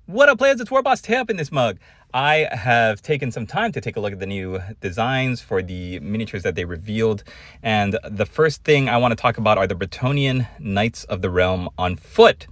What up, players? It's Warboss Tay up in this mug. I have taken some time to take a look at the new designs for the miniatures that they revealed. And the first thing I want to talk about are the Bretonnian Knights of the Realm on foot.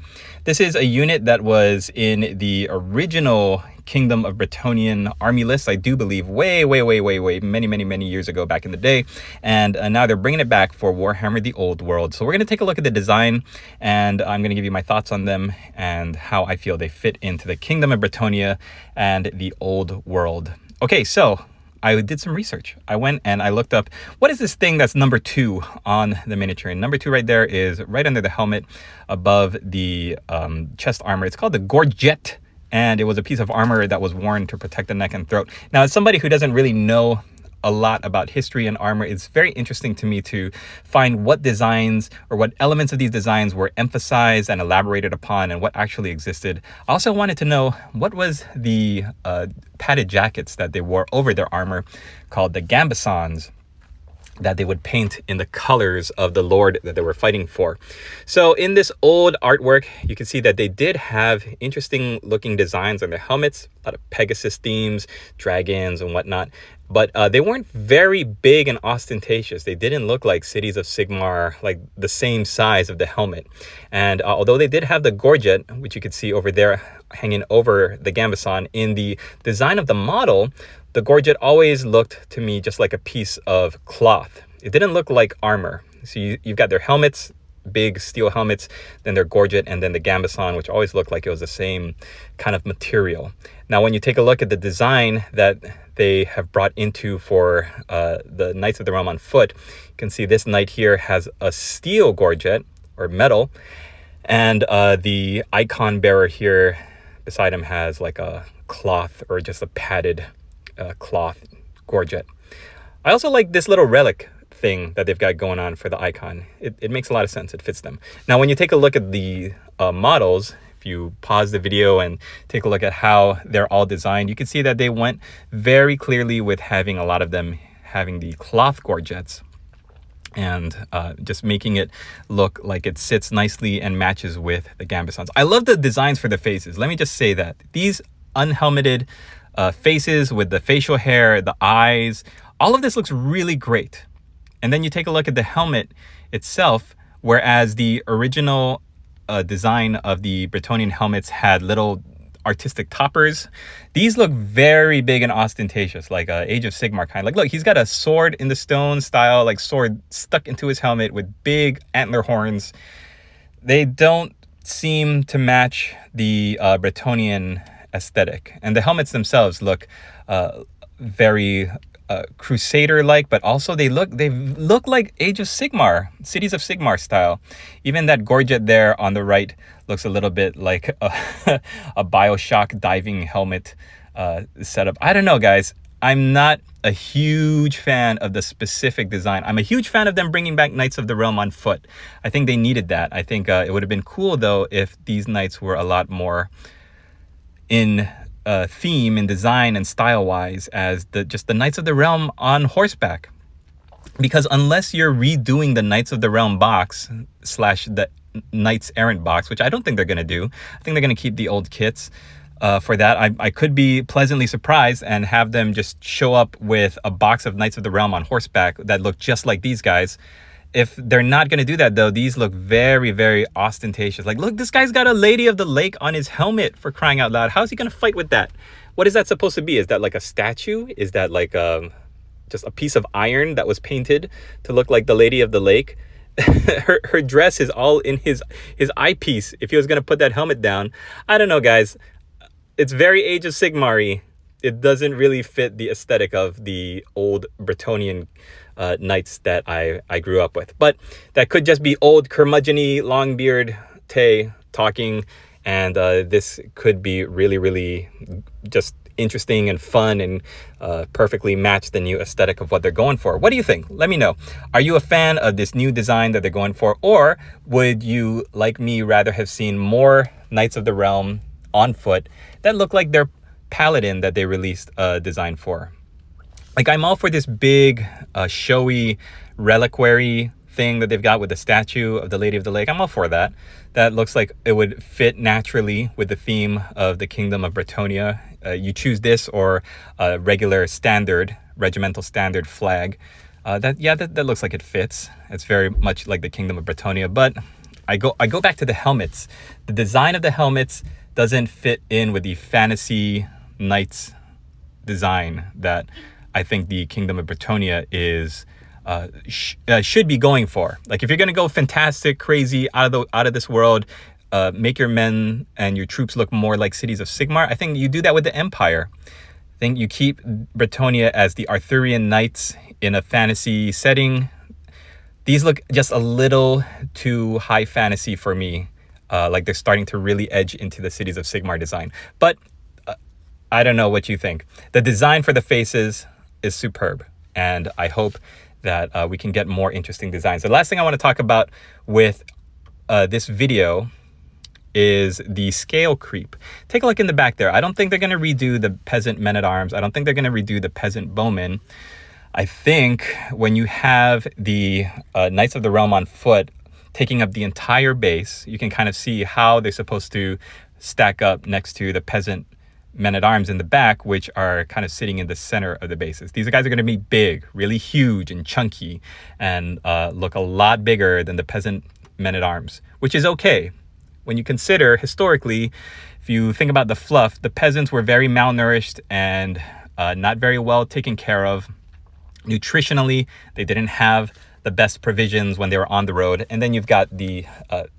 This is a unit that was in the original Kingdom of Bretonnian army list, I do believe, way, many years ago back in the day. And now they're bringing it back for Warhammer the Old World. So we're going to take a look at the design, and I'm going to give you my thoughts on them and how I feel they fit into the Kingdom of Bretonnia and the Old World. Okay, so I did some research. I went and I looked up, what is this thing that's number 2 on the miniature? And number 2 right there is right under the helmet above the chest armor. It's called the Gorget. And it was a piece of armor that was worn to protect the neck and throat. Now, as somebody who doesn't really know a lot about history and armor, it's very interesting to me to find what designs or what elements of these designs were emphasized and elaborated upon and what actually existed. I also wanted to know what was the padded jackets that they wore over their armor called the gambesons, that they would paint in the colors of the lord that they were fighting for. So in this old artwork, you can see that they did have interesting looking designs on their helmets, a lot of Pegasus themes, dragons and whatnot, but they weren't very big and ostentatious. They didn't look like cities of Sigmar, like the same size of the helmet. And although they did have the gorget, which you could see over there hanging over the gambeson, in the design of the model, the gorget always looked to me just like a piece of cloth. It didn't look like armor. So you've got their helmets, big steel helmets, then their gorget, and then the gambeson, which always looked like it was the same kind of material. Now, when you take a look at the design that they have brought into for the Knights of the Realm on foot, you can see this knight here has a steel gorget, or metal, and the icon bearer here beside him has like a cloth or just a padded cloth gorget. I also like this little relic thing that they've got going on for the icon. It makes a lot of sense. It fits them. Now, when you take a look at the models, if you pause the video and take a look at how they're all designed, you can see that they went very clearly with having a lot of them having the cloth gorgets and just making it look like it sits nicely and matches with the gambesons. I love the designs for the faces. Let me just say that these unhelmeted faces with the facial hair, the eyes, all of this looks really great. And then you take a look at the helmet itself, whereas the original design of the Bretonnian helmets had little artistic toppers. These look very big and ostentatious, like Age of Sigmar kind. Like, look, he's got a sword in the stone style, like sword stuck into his helmet with big antler horns. They don't seem to match the Bretonnian aesthetic, and the helmets themselves look very Crusader-like, but also they look like Age of Sigmar, Cities of Sigmar style. Even that gorget there on the right looks a little bit like a Bioshock diving helmet setup. I don't know, guys. I'm not a huge fan of the specific design. I'm a huge fan of them bringing back Knights of the Realm on foot. I think they needed that. I think it would have been cool, though, if these knights were a lot more in theme and design and style-wise as just the Knights of the Realm on horseback. Because unless you're redoing the Knights of the Realm box / the Knights Errant box, which I don't think they're going to do, I think they're going to keep the old kits. For that, I could be pleasantly surprised and have them just show up with a box of Knights of the Realm on horseback that look just like these guys. If they're not going to do that, though, these look very ostentatious. Like, look, this guy's got a Lady of the Lake on his helmet, for crying out loud. How's he going to fight with that? What is that supposed to be? Is that like a statue? Is that like just a piece of iron that was painted to look like the Lady of the Lake? her dress is all in his eyepiece. If he was going to put that helmet down, I don't know, guys. It's very Age of Sigmar-y. It doesn't really fit the aesthetic of the old Bretonnian knights that I grew up with. But that could just be old curmudgeon-y Longbeard Tay talking, and this could be really just interesting and fun and perfectly match the new aesthetic of what they're going for. What do you think? Let me know. Are you a fan of this new design that they're going for, or would you, like me, rather have seen more Knights of the Realm on foot that look like their paladin that they released a design for? Like, I'm all for this big showy reliquary thing that they've got with the statue of the Lady of the Lake, I'm all for that. That looks like it would fit naturally with the theme of the Kingdom of Bretonnia. You choose this or a regular standard, regimental standard flag. That looks like it fits. It's very much like the Kingdom of Bretonnia. But I go back to the helmets. The design of the helmets doesn't fit in with the fantasy knights design that I think the Kingdom of Bretonnia is should be going for. Like, if you're gonna go fantastic, crazy, out of this world, make your men and your troops look more like cities of Sigmar, I think you do that with the Empire. I think you keep Bretonnia as the Arthurian knights in a fantasy setting. These look just a little too high fantasy for me. Like they're starting to really edge into the cities of Sigmar design. But I don't know what you think. The design for the faces is superb, and I hope that we can get more interesting designs. The last thing I want to talk about with this video is the scale creep. Take a look in the back there. I don't think they're going to redo the peasant men-at-arms. I don't think they're going to redo the peasant bowmen. I think when you have the Knights of the Realm on foot taking up the entire base, you can kind of see how they're supposed to stack up next to the peasant men-at-arms in the back, which are kind of sitting in the center of the bases. These guys are going to be big, really huge and chunky, and look a lot bigger than the peasant men-at-arms, which is okay. When you consider, historically, if you think about the fluff, the peasants were very malnourished and not very well taken care of. Nutritionally, they didn't have the best provisions when they were on the road. And then you've got the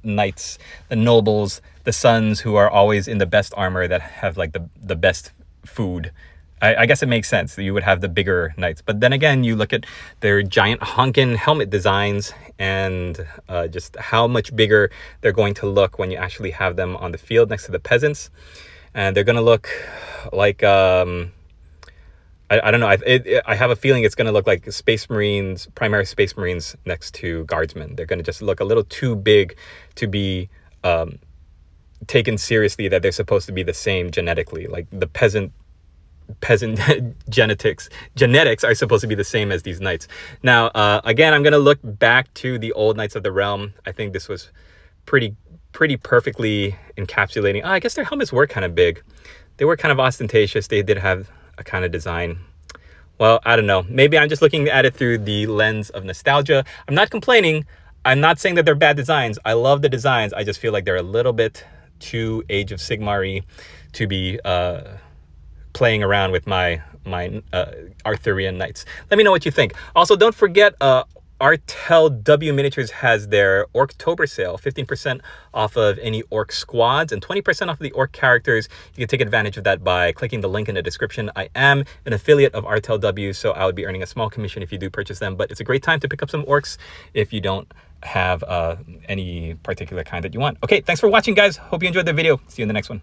knights, the nobles, the sons who are always in the best armor that have like the best food. I guess it makes sense that you would have the bigger knights. But then again, you look at their giant honkin' helmet designs and just how much bigger they're going to look when you actually have them on the field next to the peasants. And they're going to look like, I don't know, I have a feeling it's going to look like Space Marines, primary Space Marines next to Guardsmen. They're going to just look a little too big to be taken seriously, that they're supposed to be the same genetically. Like the peasant genetics are supposed to be the same as these knights. Now, again, I'm going to look back to the old Knights of the Realm. I think this was pretty perfectly encapsulating. I guess their helmets were kind of big. They were kind of ostentatious. They did have a kind of design. Well, I don't know. Maybe I'm just looking at it through the lens of nostalgia. I'm not complaining. I'm not saying that they're bad designs. I love the designs. I just feel like they're a little bit too Age of Sigmar-y to be playing around with my Arthurian knights. Let me know what you think. Also, don't forget, Orctel W Miniatures has their Orctober sale, 15% off of any orc squads and 20% off of the orc characters. You can take advantage of that by clicking the link in the description. I am an affiliate of Orctel W, so I would be earning a small commission if you do purchase them, but it's a great time to pick up some orcs if you don't have any particular kind that you want. Okay, thanks for watching, guys. Hope you enjoyed the video. See you in the next one.